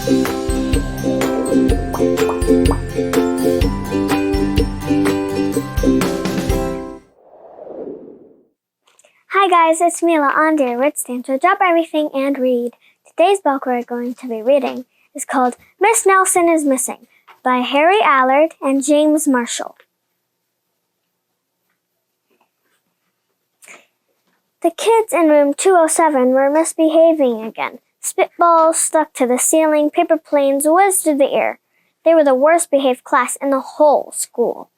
Hi guys, it's Mila on D.E.A.R, stand for Drop Everything and Read. Today's book we're going to be reading is called Miss Nelson is Missing by Harry Allard and James Marshall. The kids in room 207 were misbehaving again. Spitballs stuck to the ceiling, paper planes whizzed through the air. They were the worst behaved class in the whole school.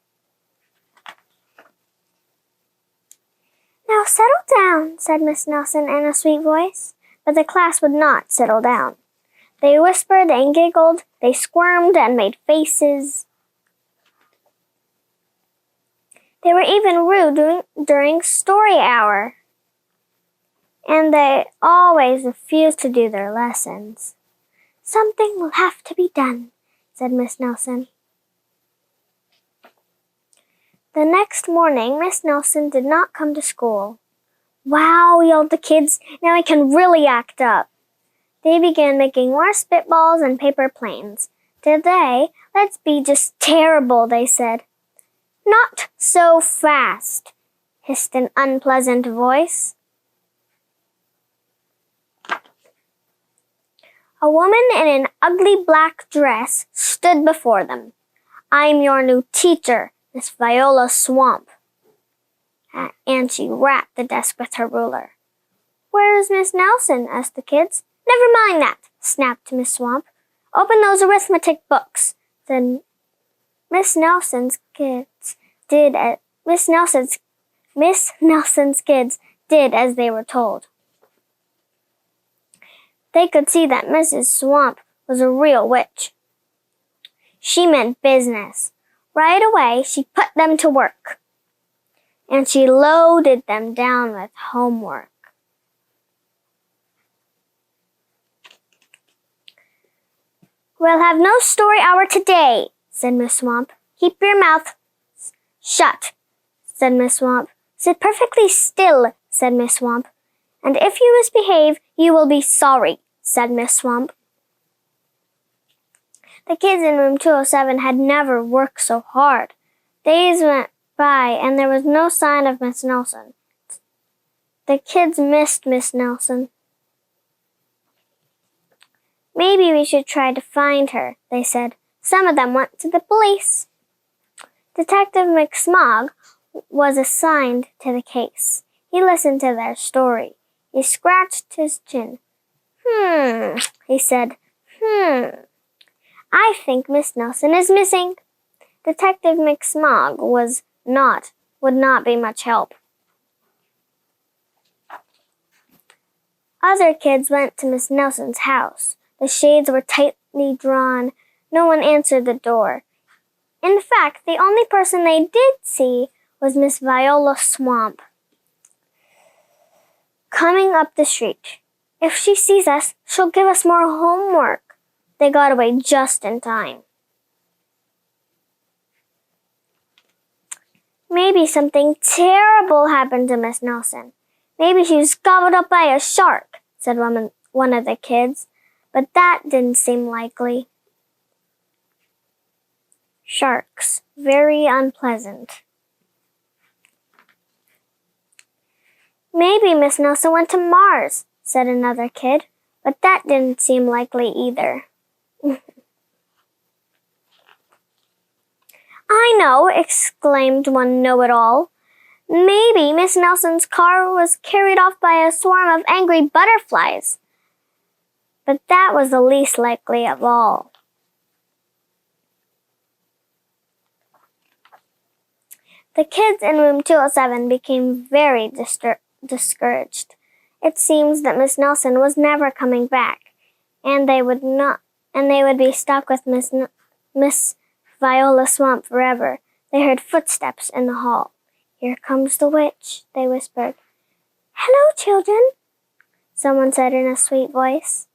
"Now settle down," said Miss Nelson in a sweet voice, but the class would not settle down. They whispered and giggled, they squirmed and made faces. They were even rude during story hour, and they always refused to do their lessons. "Something will have to be done," said Miss Nelson. The next morning, Miss Nelson did not come to school. "Wow," yelled the kids, "now I can really act up." They began making more spitballs and paper planes. "Today, let's be just terrible," they said. "Not so fast," hissed an unpleasant voice. A woman in an ugly black dress stood before them. "I'm your new teacher, Miss Viola Swamp." And she rapped the desk with her ruler. "Where is Miss Nelson?" asked the kids. "Never mind that," snapped Miss Swamp. "Open those arithmetic books." Then Miss Nelson's kids did as did as they were told. They could see that Mrs. Swamp was a real witch. She meant business. Right away, she put them to work, and she loaded them down with homework. "We'll have no story hour today," said Miss Swamp. "Keep your mouth shut," said Miss Swamp. "Sit perfectly still," said Miss Swamp. "And if you misbehave, you will be sorry," said Miss Swamp. The kids in room 207 had never worked so hard. Days went by and there was no sign of Miss Nelson. The kids missed Miss Nelson. "Maybe we should try to find her," they said. Some of them went to the police. Detective McSmog was assigned to the case. He listened to their story. He scratched his chin. He said, "I think Miss Nelson is missing." Detective McSmog would not be much help. Other kids went to Miss Nelson's house. The shades were tightly drawn. No one answered the door. In fact, the only person they did see was Miss Viola Swamp coming up the street. "If she sees us, she'll give us more homework." They got away just in time. "Maybe something terrible happened to Miss Nelson. Maybe she was gobbled up by a shark," said one of the kids, but that didn't seem likely. Sharks, very unpleasant. "Maybe Miss Nelson went to Mars," said another kid, but that didn't seem likely either. "I know," exclaimed one know-it-all. "Maybe Miss Nelson's car was carried off by a swarm of angry butterflies." But that was the least likely of all. The kids in room 207 became very discouraged. It seems that Miss Nelson was never coming back, and they would be stuck with Miss Viola Swamp forever. They heard footsteps in the hall. "Here comes the witch," they whispered. "Hello, children," someone said in a sweet voice.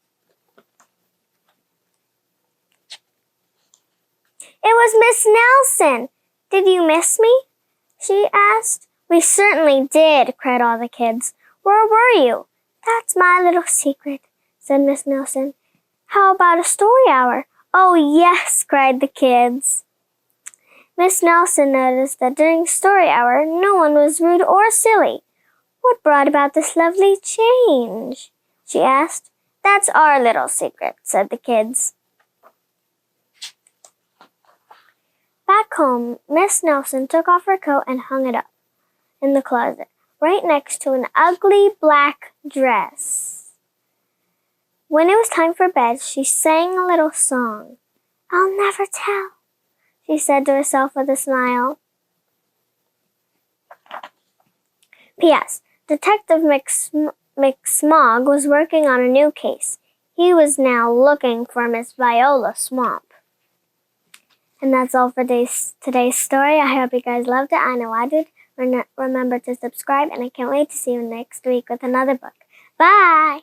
"It was Miss Nelson. Did you miss me?" she asked. "We certainly did," cried all the kids. "Where were you?" "That's my little secret," said Miss Nelson. How about a story hour? Oh, yes, cried the kids. Miss Nelson noticed that during story hour, no one was rude or silly. What brought about this lovely change? She asked. That's our little secret, said the kids. Back home, Miss Nelson took off her coat and hung it up in the closet, right next to an ugly black dress. When it was time for bed, she sang a little song. I'll never tell, she said to herself with a smile. P.S. Detective McSmog was working on a new case. He was now looking for Miss Viola Swamp. And that's all for today's story. I hope you guys loved it. I know I did. Remember to subscribe, and I can't wait to see you next week with another book. Bye!